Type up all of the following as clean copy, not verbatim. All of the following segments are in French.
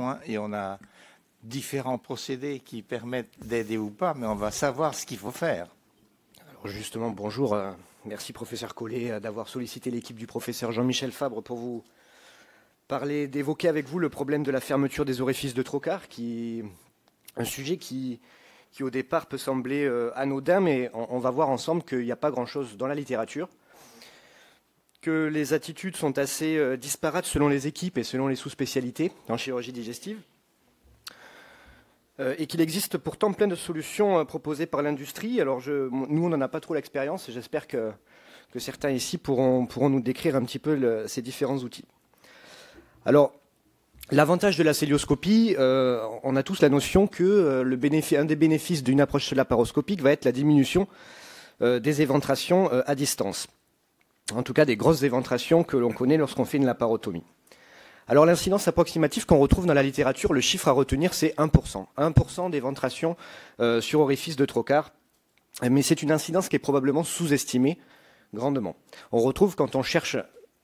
hein, et on a différents procédés qui permettent d'aider ou pas, mais on va savoir ce qu'il faut faire. Alors justement, bonjour. Merci professeur Collet d'avoir sollicité l'équipe du professeur Jean-Michel Fabre pour vous parler, d'évoquer avec vous le problème de la fermeture des orifices de trocar, un sujet qui au départ peut sembler anodin, mais on va voir ensemble qu'il n'y a pas grand-chose dans la littérature, que les attitudes sont assez disparates selon les équipes et selon les sous-spécialités en chirurgie digestive, et qu'il existe pourtant plein de solutions proposées par l'industrie. Alors nous, on n'en a pas trop l'expérience, et j'espère que certains ici pourront nous décrire un petit peu ces différents outils. Alors, l'avantage de la cœlioscopie, on a tous la notion que un des bénéfices d'une approche laparoscopique va être la diminution des éventrations à distance. En tout cas, des grosses éventrations que l'on connaît lorsqu'on fait une laparotomie. Alors, l'incidence approximative qu'on retrouve dans la littérature, le chiffre à retenir, c'est 1%. 1% d'éventration sur orifice de trocar. Mais c'est une incidence qui est probablement sous-estimée grandement. On retrouve, quand on cherche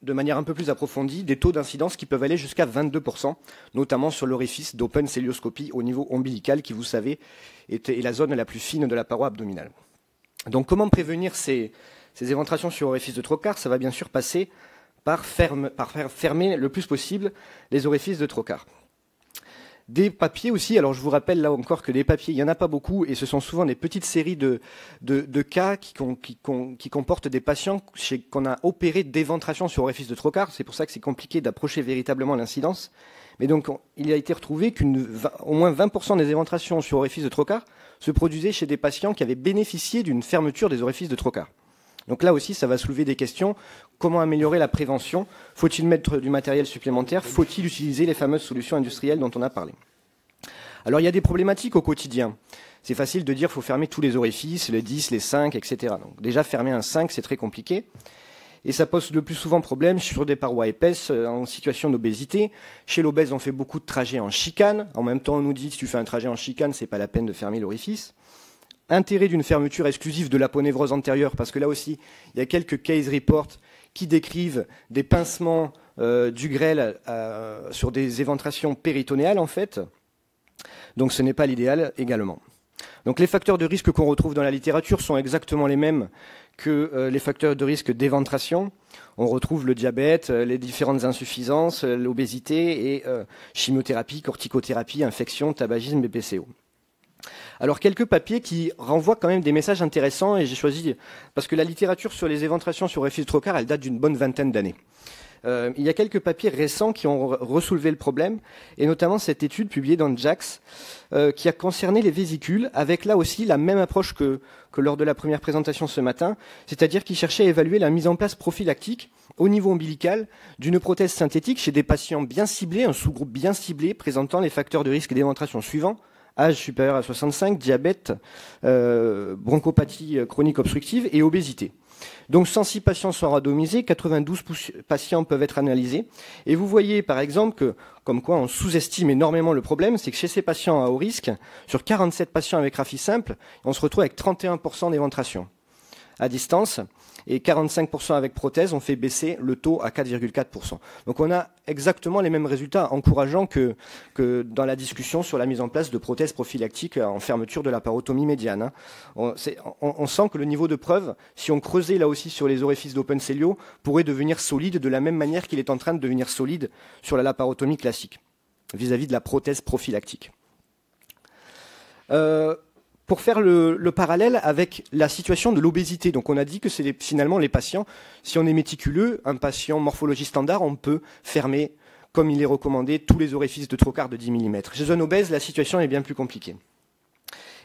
de manière un peu plus approfondie, des taux d'incidence qui peuvent aller jusqu'à 22%, notamment sur l'orifice d'open cœlioscopie au niveau ombilical, qui, vous savez, est la zone la plus fine de la paroi abdominale. Donc, comment prévenir ces éventrations sur orifice de trocar? Ça va bien sûr passer par faire fermer le plus possible les orifices de trocar. Des papiers aussi, alors je vous rappelle là encore que des papiers, il n'y en a pas beaucoup, et ce sont souvent des petites séries de cas qui comportent des patients qu'on a opéré d'éventration sur orifice de trocar. C'est pour ça que c'est compliqué d'approcher véritablement l'incidence. Mais donc, il a été retrouvé qu'au moins 20% des éventrations sur orifice de trocar se produisaient chez des patients qui avaient bénéficié d'une fermeture des orifices de trocar. Donc là aussi, ça va soulever des questions. Comment améliorer la prévention? Faut-il mettre du matériel supplémentaire? Faut-il utiliser les fameuses solutions industrielles dont on a parlé? Alors, il y a des problématiques au quotidien. C'est facile de dire qu'il faut fermer tous les orifices, les 10, les 5, etc. Donc déjà, fermer un 5, c'est très compliqué. Et ça pose le plus souvent problème sur des parois épaisses en situation d'obésité. Chez l'obèse, on fait beaucoup de trajets en chicane. En même temps, on nous dit, si tu fais un trajet en chicane, c'est pas la peine de fermer l'orifice. Intérêt d'une fermeture exclusive de l'aponévrose antérieure, parce que là aussi, il y a quelques case reports qui décrivent des pincements du grêle sur des éventrations péritonéales, en fait. Donc ce n'est pas l'idéal également. Donc les facteurs de risque qu'on retrouve dans la littérature sont exactement les mêmes que les facteurs de risque d'éventration. On retrouve le diabète, les différentes insuffisances, l'obésité et chimiothérapie, corticothérapie, infection, tabagisme, BPCO. Alors, quelques papiers qui renvoient quand même des messages intéressants, et j'ai choisi, parce que la littérature sur les éventrations sur orifice de trocar, elle date d'une bonne vingtaine d'années. Il y a quelques papiers récents qui ont ressoulevé le problème, et notamment cette étude publiée dans JACS, qui a concerné les vésicules, avec là aussi la même approche que lors de la première présentation ce matin, c'est-à-dire qui cherchait à évaluer la mise en place prophylactique au niveau ombilical d'une prothèse synthétique chez des patients bien ciblés, un sous-groupe bien ciblé, présentant les facteurs de risque d'éventration suivants: âge supérieur à 65, diabète, bronchopathie chronique obstructive et obésité. Donc 106 patients sont randomisés, 92 patients peuvent être analysés. Et vous voyez par exemple que, comme quoi on sous-estime énormément le problème, c'est que chez ces patients à haut risque, sur 47 patients avec raphi simple, on se retrouve avec 31% d'éventration à distance, et 45% avec prothèse, on fait baisser le taux à 4,4%. Donc on a exactement les mêmes résultats encourageants que dans la discussion sur la mise en place de prothèses prophylactiques en fermeture de la parotomie médiane. On sent que le niveau de preuve, si on creusait là aussi sur les orifices d'open cellio, pourrait devenir solide de la même manière qu'il est en train de devenir solide sur la laparotomie classique, vis-à-vis de la prothèse prophylactique. Pour faire le parallèle avec la situation de l'obésité. Donc on a dit que c'est finalement les patients, si on est méticuleux, un patient morphologie standard, on peut fermer, comme il est recommandé, tous les orifices de trocar de 10 mm. Chez un obèse, la situation est bien plus compliquée.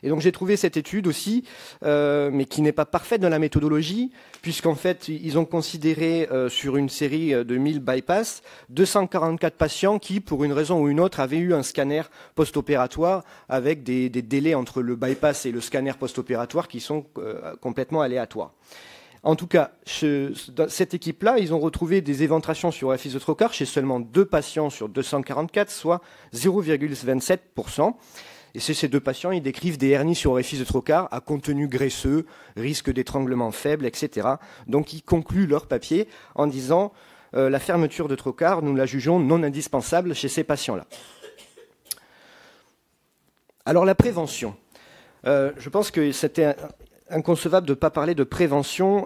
Et donc j'ai trouvé cette étude aussi, mais qui n'est pas parfaite dans la méthodologie, puisqu'en fait ils ont considéré sur une série de 1000 bypass 244 patients qui, pour une raison ou une autre, avaient eu un scanner post-opératoire avec des délais entre le bypass et le scanner post-opératoire qui sont complètement aléatoires. En tout cas, dans cette équipe-là, ils ont retrouvé des éventrations sur orifice de trocar chez seulement 2 patients sur 244, soit 0,27%. Et chez ces 2 patients, ils décrivent des hernies sur orifice de trocar à contenu graisseux, risque d'étranglement faible, etc. Donc ils concluent leur papier en disant la fermeture de trocar, nous la jugeons non indispensable chez ces patients-là. Alors la prévention. Je pense que c'était inconcevable de ne pas parler de prévention,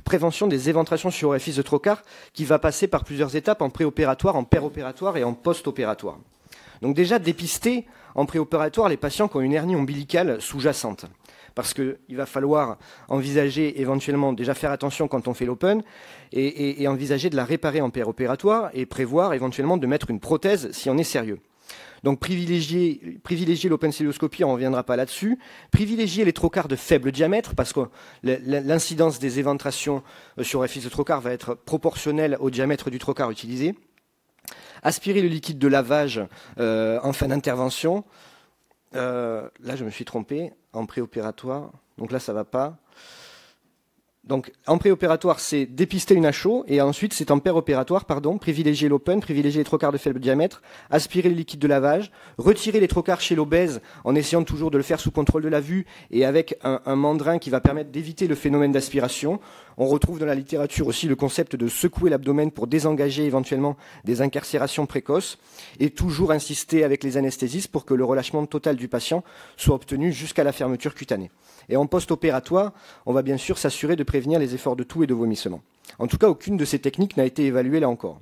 prévention des éventrations sur orifice de trocar, qui va passer par plusieurs étapes, en préopératoire, en péropératoire et en post-opératoire. Donc déjà dépister en préopératoire les patients qui ont une hernie ombilicale sous-jacente. Parce qu'il va falloir envisager éventuellement, déjà faire attention quand on fait l'open, et envisager de la réparer en péropératoire, et prévoir éventuellement de mettre une prothèse si on est sérieux. Donc privilégier l'open célioscopie, on ne reviendra pas là-dessus. Privilégier les trocars de faible diamètre, parce que l'incidence des éventrations sur orifice de trocar va être proportionnelle au diamètre du trocar utilisé. Aspirer le liquide de lavage en fin d'intervention. Là, je me suis trompé, en préopératoire. Donc là, ça ne va pas. Donc, en préopératoire, c'est dépister une HO, et ensuite, c'est en péropératoire, privilégier l'open, privilégier les trocars de faible diamètre, aspirer le liquide de lavage, retirer les trocars chez l'obèse, en essayant toujours de le faire sous contrôle de la vue, et avec un mandrin qui va permettre d'éviter le phénomène d'aspiration. On retrouve dans la littérature aussi le concept de secouer l'abdomen pour désengager éventuellement des incarcérations précoces, et toujours insister avec les anesthésistes pour que le relâchement total du patient soit obtenu jusqu'à la fermeture cutanée. Et en post-opératoire, on va bien sûr s'assurer de prévenir les efforts de toux et de vomissement. En tout cas, aucune de ces techniques n'a été évaluée là encore.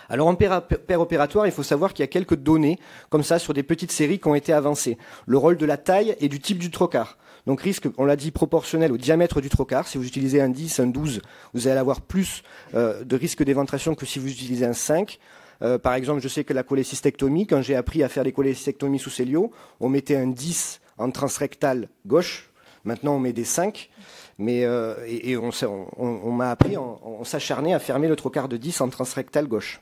Alors en péropératoire, il faut savoir qu'il y a quelques données, comme ça, sur des petites séries qui ont été avancées. Le rôle de la taille et du type du trocar. Donc risque, on l'a dit, proportionnel au diamètre du trocar. Si vous utilisez un 10, un 12, vous allez avoir plus de risque d'éventration que si vous utilisez un 5. Par exemple, je sais que la cholécystectomie, quand j'ai appris à faire les cholécystectomies sous célio, on mettait un 10 en transrectal gauche. Maintenant, on met des 5. Mais on m'a appris, on s'acharnait à fermer le trocar de 10 en transrectal gauche.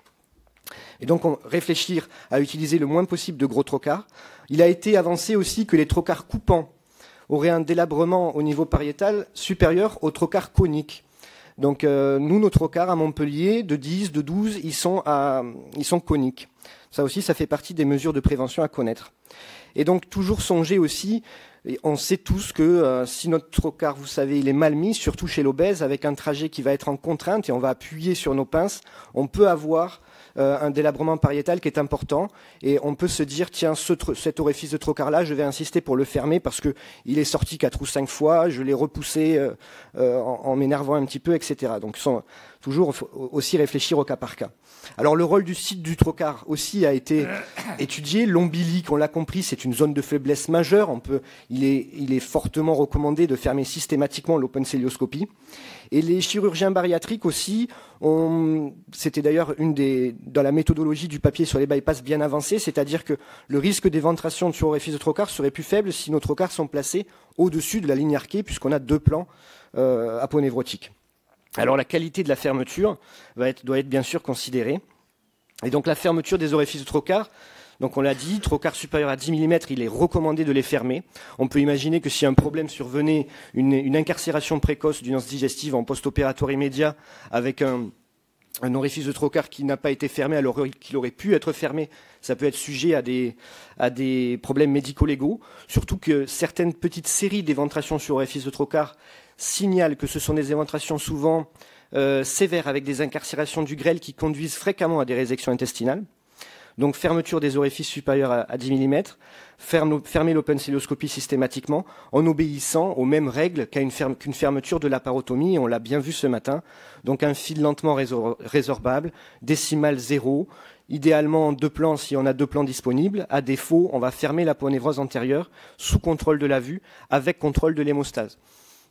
Et donc, réfléchir à utiliser le moins possible de gros trocars. Il a été avancé aussi que les trocars coupants auraient un délabrement au niveau pariétal supérieur aux trocars coniques. Donc, nous, nos trocars à Montpellier, de 10, de 12, ils sont coniques. Ça aussi, ça fait partie des mesures de prévention à connaître. Et donc, toujours songer aussi, et on sait tous que si notre trocar, vous savez, il est mal mis, surtout chez l'obèse, avec un trajet qui va être en contrainte et on va appuyer sur nos pinces, on peut avoir un délabrement pariétal qui est important et on peut se dire, tiens, cet orifice de trocar-là, je vais insister pour le fermer parce qu'il est sorti 4 ou 5 fois, je l'ai repoussé en m'énervant un petit peu, etc. Donc, toujours aussi réfléchir au cas par cas. Alors le rôle du site du trocar aussi a été étudié. L'ombilique, on l'a compris, c'est une zone de faiblesse majeure. Il est fortement recommandé de fermer systématiquement l'open célioscopie. Et les chirurgiens bariatriques aussi, c'était d'ailleurs dans la méthodologie du papier sur les bypass bien avancé, c'est-à-dire que le risque d'éventration sur orifice de trocar serait plus faible si nos trocars sont placés au-dessus de la ligne arquée, puisqu'on a 2 plans aponévrotiques. Alors la qualité de la fermeture doit être bien sûr considérée. Et donc la fermeture des orifices de trocar, donc on l'a dit, trocar supérieur à 10 mm, il est recommandé de les fermer. On peut imaginer que si un problème survenait, une incarcération précoce d'une anse digestive en post-opératoire immédiat avec un orifice de trocar qui n'a pas été fermé alors qu'il aurait pu être fermé, ça peut être sujet à des problèmes médico-légaux. Surtout que certaines petites séries d'éventrations sur orifice de trocar signalent que ce sont des éventrations souvent sévères avec des incarcérations du grêle qui conduisent fréquemment à des résections intestinales. Donc fermeture des orifices supérieurs à 10 mm, fermer l'open célioscopie systématiquement en obéissant aux mêmes règles qu'une fermeture de la parotomie, on l'a bien vu ce matin. Donc un fil lentement résorbable, décimale 0, idéalement en 2 plans si on a 2 plans disponibles. À défaut, on va fermer l'aponévrose antérieure sous contrôle de la vue avec contrôle de l'hémostase.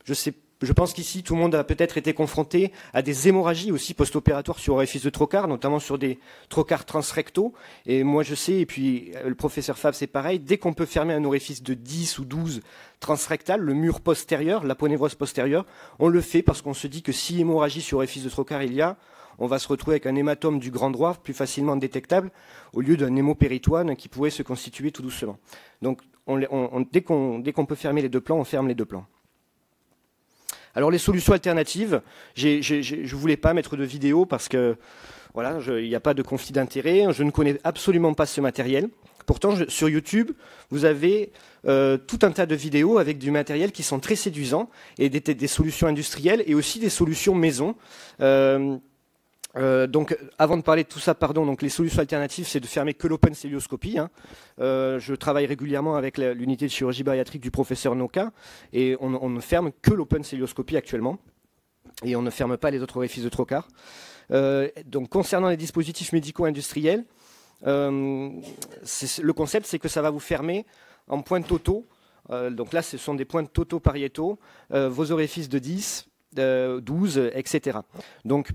Je pense qu'ici, tout le monde a peut-être été confronté à des hémorragies aussi post-opératoires sur orifice de trocar, notamment sur des trocars transrectaux. Et moi, je sais, et puis le professeur Fab, c'est pareil, dès qu'on peut fermer un orifice de 10 ou 12 transrectal, le mur postérieur, l'aponévrose postérieure, on le fait parce qu'on se dit que si hémorragie sur orifice de trocar il y a, on va se retrouver avec un hématome du grand droit plus facilement détectable au lieu d'un hémopéritoine qui pourrait se constituer tout doucement. Donc, dès qu'on peut fermer les 2 plans, on ferme les 2 plans. Alors les solutions alternatives, je voulais pas mettre de vidéo parce que voilà, il n'y a pas de conflit d'intérêt. Je ne connais absolument pas ce matériel. Pourtant, sur YouTube, vous avez tout un tas de vidéos avec du matériel qui sont très séduisants et des solutions industrielles et aussi des solutions maison. Donc, avant de parler de tout ça, donc les solutions alternatives, c'est de fermer que l'open célioscopie. Je travaille régulièrement avec l'unité de chirurgie bariatrique du professeur Noka, et on ne ferme que l'open célioscopie actuellement, et on ne ferme pas les autres orifices de trocar. Donc, concernant les dispositifs médicaux industriels, le concept, c'est que ça va vous fermer en points totaux. Donc là, ce sont des points totaux pariétaux, vos orifices de 10, 12, etc. Donc,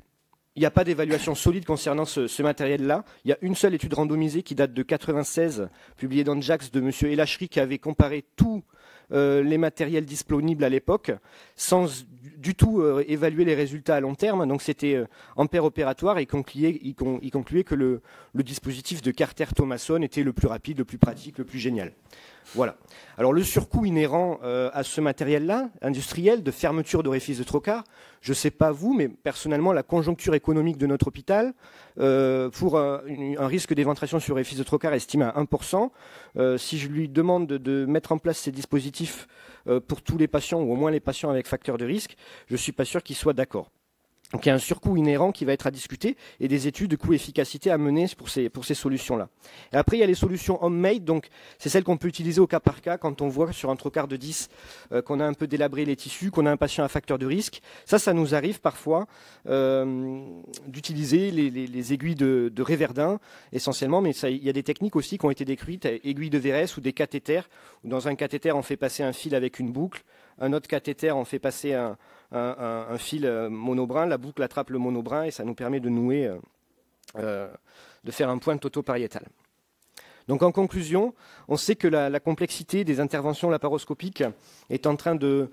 il n'y a pas d'évaluation solide concernant ce matériel-là. Il y a une seule étude randomisée qui date de 1996, publiée dans JACS de M. Elachri, qui avait comparé tous les matériels disponibles à l'époque, sans du tout évaluer les résultats à long terme. Donc c'était en paire opératoire, et il concluait que le dispositif de Carter-Thomason était le plus rapide, le plus pratique, le plus génial. Voilà. Alors le surcoût inhérent à ce matériel-là, industriel, de fermeture d'orifices de trocar, je ne sais pas vous, mais personnellement, la conjoncture économique de notre hôpital, pour un risque d'éventration sur orifice de trocar estimé à 1%, si je lui demande de mettre en place ces dispositifs pour tous les patients, ou au moins les patients avec facteur de risque, je ne suis pas sûr qu'il soit d'accord. Donc il y a un surcoût inhérent qui va être à discuter, et des études de coût-efficacité à mener pour ces solutions-là. Et après, il y a les solutions homemade, donc c'est celles qu'on peut utiliser au cas par cas quand on voit sur un trocar de 10 qu'on a un peu délabré les tissus, qu'on a un patient à facteur de risque. Ça nous arrive parfois d'utiliser les aiguilles de Réverdin essentiellement, mais il y a des techniques aussi qui ont été décrites, aiguilles de Verès ou des cathéters, où dans un cathéter on fait passer un fil avec une boucle, un autre cathéter on fait passer un fil monobrin, la boucle attrape le monobrin et ça nous permet de nouer, de faire un point totopariétal. Donc en conclusion, on sait que la complexité des interventions laparoscopiques est en train de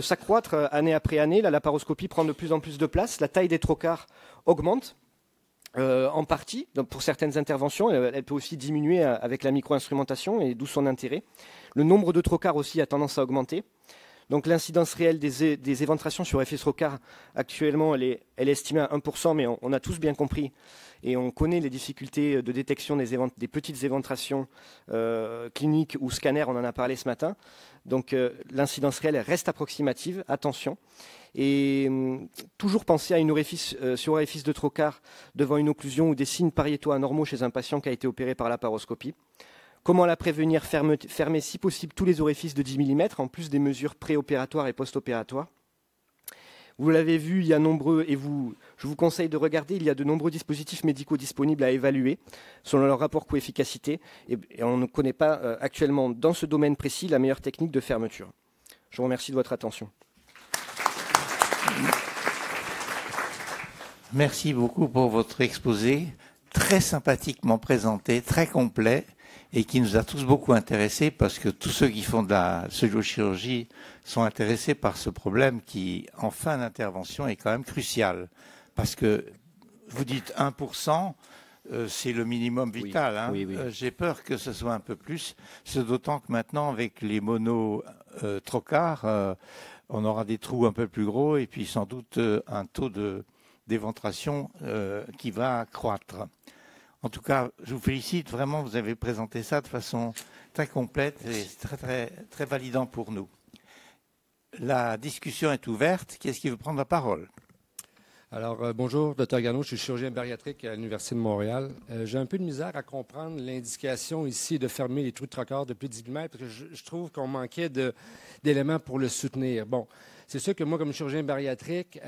s'accroître année après année. La laparoscopie prend de plus en plus de place, la taille des trocars augmente. En partie, donc pour certaines interventions, elle peut aussi diminuer avec la micro-instrumentation, et d'où son intérêt. Le nombre de trocars aussi a tendance à augmenter. Donc l'incidence réelle des éventrations sur orifice trocar, actuellement, elle est estimée à 1%, mais on a tous bien compris, et on connaît les difficultés de détection des petites éventrations cliniques ou scanner, on en a parlé ce matin. Donc l'incidence réelle reste approximative, attention. Et toujours penser à une orifice, sur orifice de trocar devant une occlusion ou des signes pariétaux anormaux chez un patient qui a été opéré par laparoscopie. Comment la prévenir? Fermer si possible tous les orifices de 10 mm, en plus des mesures préopératoires et post-opératoires. Vous l'avez vu, il y a nombreux, et je vous conseille de regarder, il y a de nombreux dispositifs médicaux disponibles à évaluer selon leur rapport coût-efficacité, et on ne connaît pas actuellement dans ce domaine précis la meilleure technique de fermeture. Je vous remercie de votre attention. Merci beaucoup pour votre exposé, très sympathiquement présenté, très complet, et qui nous a tous beaucoup intéressés, parce que tous ceux qui font de la cellulose-chirurgie sont intéressés par ce problème qui, en fin d'intervention, est quand même crucial. Parce que vous dites 1%, c'est le minimum vital. Oui, hein. Oui. J'ai peur que ce soit un peu plus, c'est d'autant que maintenant, avec les mono-trocars, on aura des trous un peu plus gros, et puis sans doute un taux d'éventration qui va croître. En tout cas, je vous félicite, vraiment, vous avez présenté ça de façon très complète et très, très, très validant pour nous. La discussion est ouverte. Qui est-ce qui veut prendre la parole? Alors, bonjour, Dr Garneau, je suis chirurgien bariatrique à l'Université de Montréal. J'ai un peu de misère à comprendre l'indication ici de fermer les trous de trocar de plus de 10 mm, parce que je trouve qu'on manquait d'éléments pour le soutenir. Bon, c'est sûr que moi, comme chirurgien bariatrique,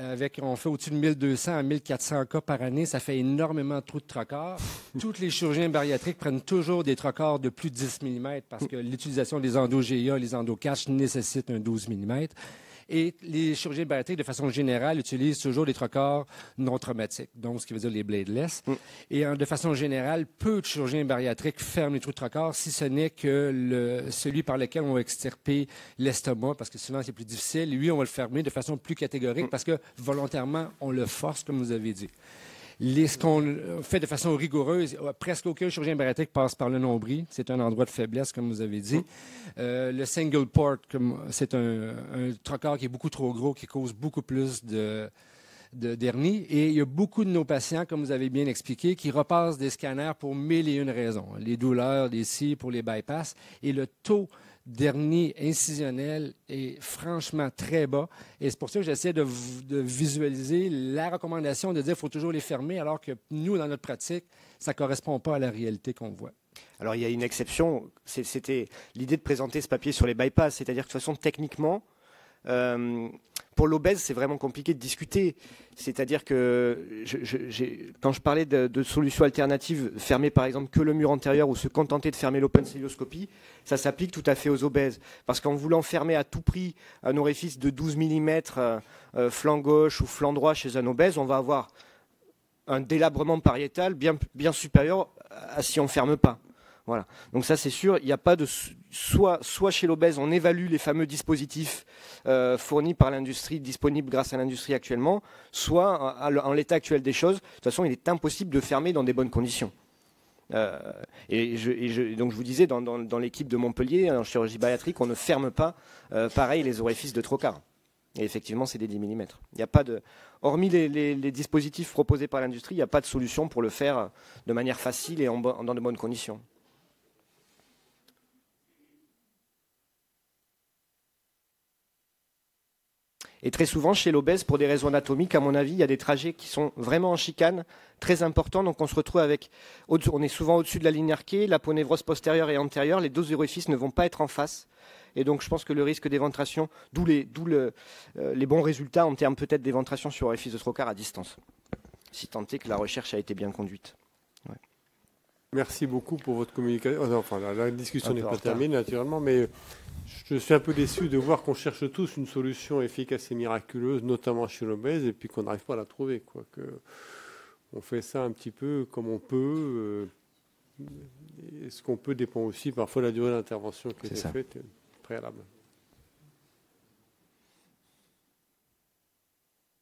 on fait au-dessus de 1200 à 1400 cas par année, ça fait énormément de trous de trocar. Tous les chirurgiens bariatriques prennent toujours des trocars de plus de 10 mm, parce que l'utilisation des endo-GA, les endo-caches nécessite un 12 mm. Et les chirurgiens bariatriques, de façon générale, utilisent toujours des trocars non traumatiques, donc ce qui veut dire les bladeless. Et de façon générale, peu de chirurgiens bariatriques ferment les trous de trocar, si ce n'est que celui par lequel on va extirper l'estomac, parce que souvent c'est plus difficile. Lui, on va le fermer de façon plus catégorique, parce que volontairement, on le force, comme vous avez dit. Ce qu'on fait de façon rigoureuse, presque aucun chirurgien bariatrique passe par le nombril. C'est un endroit de faiblesse, comme vous avez dit. Le single port, c'est un trocar qui est beaucoup trop gros, qui cause beaucoup plus d'hernie. Et il y a beaucoup de nos patients, comme vous avez bien expliqué, qui repassent des scanners pour 1001 raisons. Les douleurs, les scies, pour les bypass. Et le taux dernier incisionnel est franchement très bas. Et c'est pour ça que j'essaie de visualiser la recommandation de dire qu'il faut toujours les fermer, alors que nous, dans notre pratique, ça ne correspond pas à la réalité qu'on voit. Alors il y a une exception, c'était l'idée de présenter ce papier sur les bypass, c'est-à-dire que de toute façon, techniquement, pour l'obèse, c'est vraiment compliqué de discuter. C'est-à-dire que quand je parlais de solutions alternatives, fermer par exemple que le mur antérieur ou se contenter de fermer l'open célioscopie, ça s'applique tout à fait aux obèses. Parce qu'en voulant fermer à tout prix un orifice de 12 mm flanc gauche ou flanc droit chez un obèse, on va avoir un délabrement pariétal bien supérieur à si on ne ferme pas. Voilà. Donc ça c'est sûr, il n'y a pas de soit chez l'obèse on évalue les fameux dispositifs fournis par l'industrie, disponibles grâce à l'industrie actuellement, soit en l'état actuel des choses, de toute façon il est impossible de fermer dans des bonnes conditions. Donc je vous disais, dans l'équipe de Montpellier, en chirurgie bariatrique, on ne ferme pas pareil les orifices de trocar. Et effectivement c'est des 10 mm. Il n'y a pas de... Hormis les dispositifs proposés par l'industrie, il n'y a pas de solution pour le faire de manière facile et dans de bonnes conditions. Et très souvent, chez l'obèse, pour des raisons anatomiques, à mon avis, il y a des trajets qui sont vraiment en chicane, très importants. Donc on se retrouve avec, on est souvent au-dessus de la ligne arquée, l'aponévrose postérieure et antérieure, les deux orifices ne vont pas être en face. Et donc je pense que le risque d'éventration, d'où les bons résultats en termes peut-être d'éventration sur orifice de trocar à distance, si tant est que la recherche a été bien conduite. Ouais. Merci beaucoup pour votre communication. Enfin, la discussion n'est pas terminée naturellement, mais je suis un peu déçu de voir qu'on cherche tous une solution efficace et miraculeuse, notamment chez l'obèse, et puis qu'on n'arrive pas à la trouver, quoi. On fait ça un petit peu comme on peut. Et ce qu'on peut dépend aussi parfois de la durée d'intervention qui est faite préalable.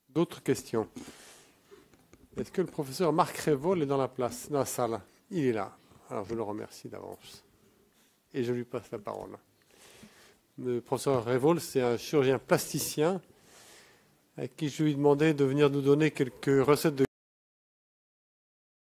D'autres questions? Est-ce que le professeur Marc Révol est dans la salle? Il est là. Alors je le remercie d'avance. Et je lui passe la parole. Le professeur Révol, c'est un chirurgien plasticien à qui je lui demandais de venir nous donner quelques recettes de